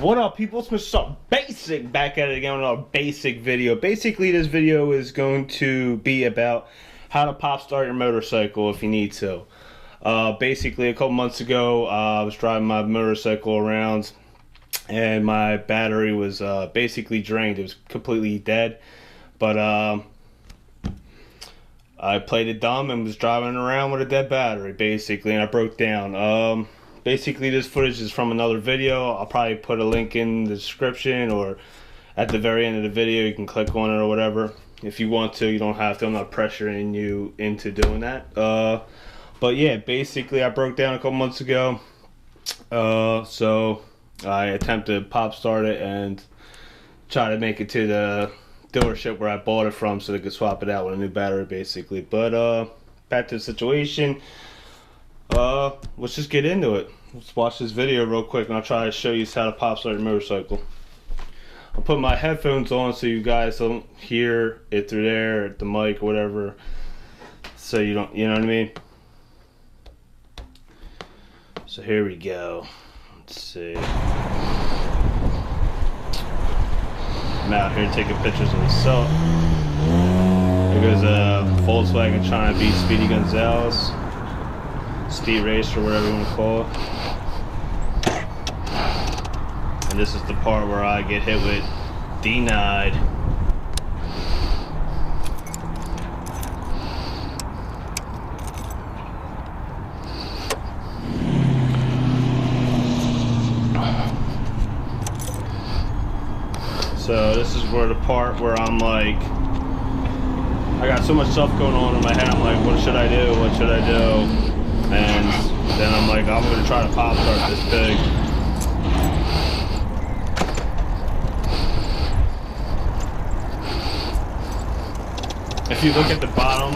What up, people? It's Mr. Basic back at it again with another basic video. Basically, this video is going to be about how to pop start your motorcycle if you need to. Basically, a couple months ago, I was driving my motorcycle around and my battery was basically drained. It was completely dead. But I played it dumb and was driving around with a dead battery, basically, and I broke down. Basically, this footage is from another video. I'll probably put a link in the description or at the very end of the video. You can click on it or whatever. If you want to, you don't have to. I'm not pressuring you into doing that. But yeah, basically, I broke down a couple months ago. So I attempted to pop start it and try to make it to the dealership where I bought it from so they could swap it out with a new battery, basically. But back to the situation. Let's just get into it. Let's watch this video real quick and I'll try to show you how to pop start your motorcycle. I'll put my headphones on so you guys don't hear it through there, the mic or whatever, so you don't, you know what I mean? So here we go. Let's see. I'm out here taking pictures of myself. Here goes a Volkswagen trying to beat Speedy Gonzales. Speed race or whatever you want to call it. And this is the part where I get hit with denied. So this is where the part where I'm like, I got so much stuff going on in my head. I'm like, what should I do? What should I do? And then I'm like, I'm going to try to pop start this pig. If you look at the bottom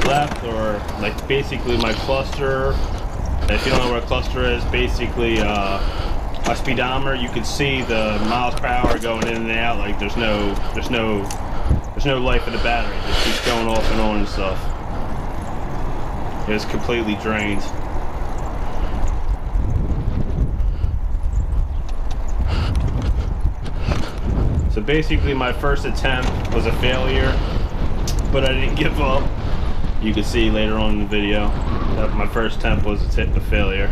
left, or like basically my cluster, if you don't know what a cluster is, basically my speedometer, you can see the miles per hour going in and out. Like there's no life in the battery. It just keeps going off and on and stuff. It's completely drained. So basically my first attempt was a failure, but I didn't give up. You can see later on in the video that my first attempt was a failure.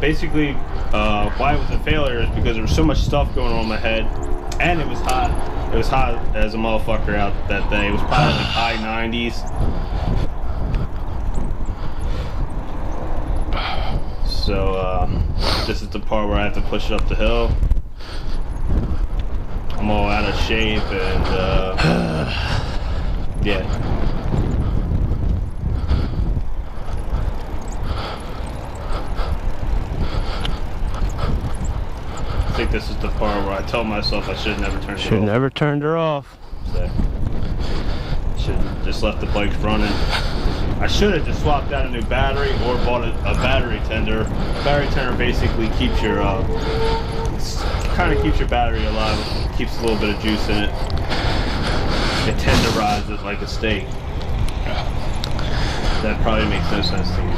Basically, why it was a failure is because there was so much stuff going on in my head, and it was hot. It was hot as a motherfucker out that day. It was probably like high 90s. So this is the part where I have to push it up the hill. I'm all out of shape and yeah. I think this is the part where I tell myself I should have never turned it off. Should never turned her off. So, should have just left the bike running. I should have just swapped out a new battery or bought a battery tender. A battery tender basically keeps your kind of keeps your battery alive. Keeps a little bit of juice in it. It tenderizes it like a steak. That probably makes no sense to you.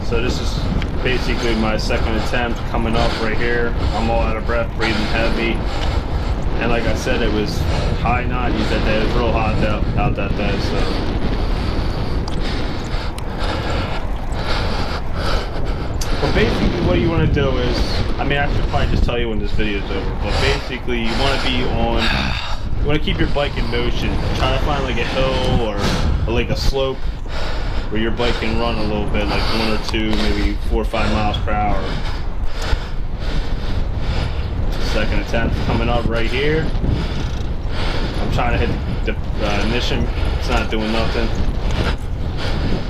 So this is basically my second attempt coming up right here. I'm all out of breath, breathing heavy. And like I said, it was high 90s that day. It was real hot out that day, so. But basically what you want to do is, I mean, I should probably just tell you when this video is over, but basically you want to be on, you want to keep your bike in motion. Try to find like a hill or like a slope where your bike can run a little bit, like 1 or 2, maybe 4 or 5 miles per hour. Second attempt coming up right here. I'm trying to hit the ignition. It's not doing nothing.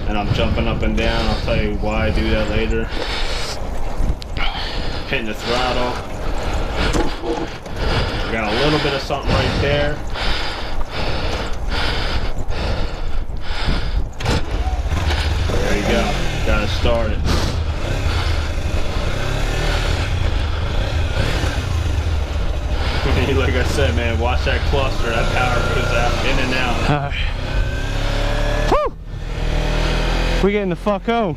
And I'm jumping up and down. I'll tell you why I do that later. Hitting the throttle. Got a little bit of something right there. There you go. Gotta start it. Like I said, man, watch that cluster. That power goes out, in and out. Woo! We getting the fuck home.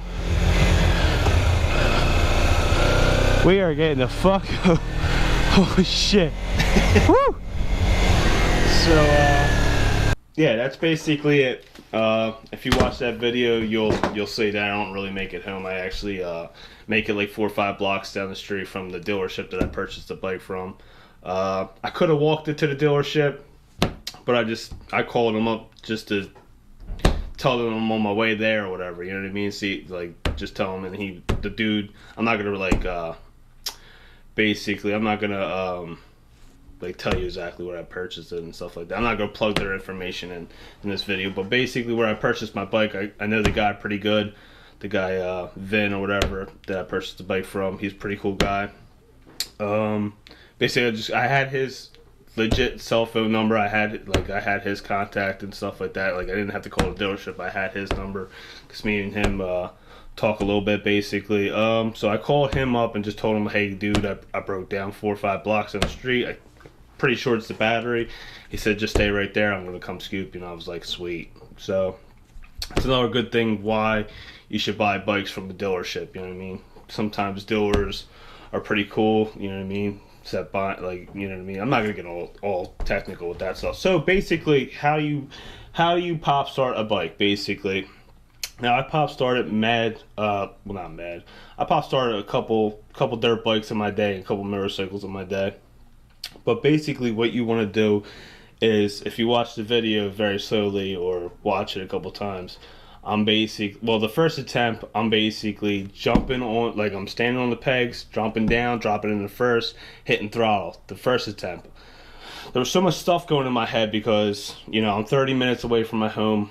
We are getting the fuck. Holy shit. Woo! So yeah, that's basically it. If you watch that video, you'll see that I don't really make it home. I actually make it like 4 or 5 blocks down the street from the dealership that I purchased the bike from. I could have walked it to the dealership, but I called them up just to tell them I'm on my way there or whatever. You know what I mean? See, like, just tell him, and the dude, I'm not gonna like basically, I'm not gonna like tell you exactly where I purchased it and stuff like that. I'm not gonna plug their information in this video, but basically where I purchased my bike, I know the guy pretty good. The guy Vin or whatever that I purchased the bike from, he's a pretty cool guy. Basically I had his legit cell phone number. I had his contact and stuff like that. Like, I didn't have to call the dealership. I had his number because me and him talk a little bit basically. So I called him up and just told him, hey dude, I broke down 4 or 5 blocks on the street. I'm pretty sure it's the battery. He said, just stay right there, I'm gonna come scoop you. And I was like, sweet. So it's another good thing why you should buy bikes from the dealership. You know what I mean? Sometimes dealers are pretty cool. You know what I mean? Except by, like, you know what I mean? I'm not gonna get all technical with that stuff. So basically, how you pop start a bike basically. Now I pop started well, not mad. I pop started a couple dirt bikes in my day and a couple motorcycles in my day. But basically what you want to do is, if you watch the video very slowly or watch it a couple times, the first attempt, I'm basically jumping on, like, I'm standing on the pegs, jumping down, dropping in the first, hitting throttle. The first attempt. There was so much stuff going in my head because, you know, I'm 30 minutes away from my home.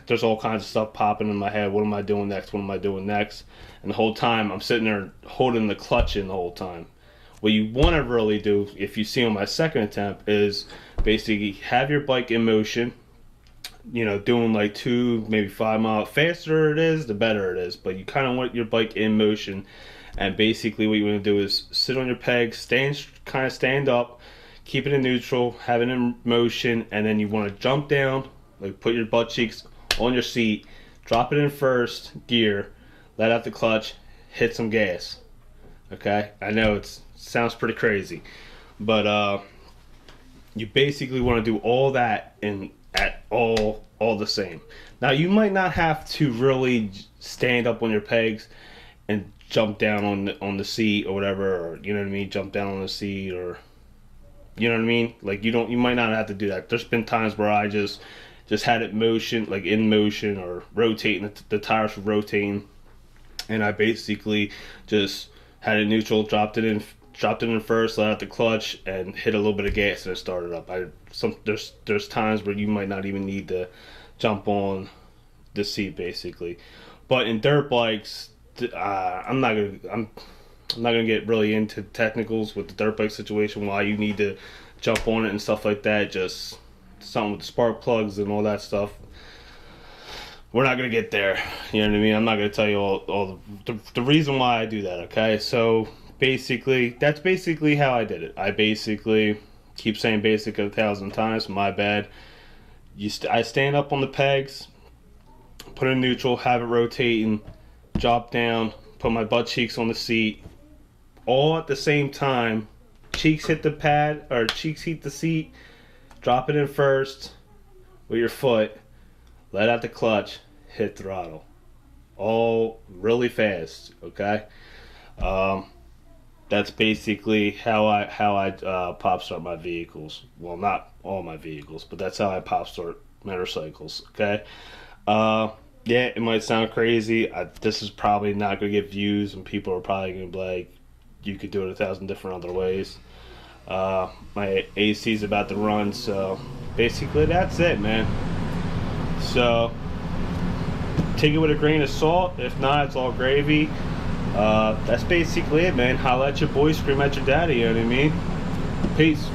There's all kinds of stuff popping in my head. What am I doing next? What am I doing next? And the whole time I'm sitting there holding the clutch in the whole time. What you want to really do, if you see on my second attempt, is basically have your bike in motion. You know, doing like 2, maybe 5 miles. Faster it is, the better it is. But you kind of want your bike in motion. And basically what you want to do is sit on your pegs, kind of stand up, keep it in neutral, have it in motion, and then you want to jump down, like put your butt cheeks on your seat, drop it in first gear, let out the clutch, hit some gas. Okay? I know it sounds pretty crazy, but you basically want to do all that at all the same. Now you might not have to really stand up on your pegs and jump down on the seat or whatever, or, you know what I mean, jump down on the seat, or, you know what I mean, like, you might not have to do that. There's been times where I just had it motion, like in motion or rotating, the tires were rotating, and I basically just had it neutral, dropped it in first, let out the clutch, and hit a little bit of gas, and it started up. There's times where you might not even need to jump on the seat basically. But in dirt bikes, I'm not gonna get really into technicals with the dirt bike situation, why you need to jump on it and stuff like that. Just something with the spark plugs and all that stuff. We're not gonna get there. You know what I mean? I'm not gonna tell you all the reason why I do that. Okay, so basically, that's basically how I did it. I basically keep saying basic 1,000 times. My bad. I stand up on the pegs, put it in neutral, have it rotating, drop down, put my butt cheeks on the seat, all at the same time. Cheeks hit the pad, or cheeks hit the seat. Drop it in first with your foot, let out the clutch, hit throttle. All really fast, okay? That's basically how I pop start my vehicles. Well, not all my vehicles, but that's how I pop start motorcycles, okay? Yeah, it might sound crazy. This is probably not going to get views, and people are probably going to be like, you could do it 1,000 different other ways. My AC is about to run, so basically that's it, man. So take it with a grain of salt. If not, it's all gravy. That's basically it, man. Holla at your boy, scream at your daddy, you know what I mean? Peace.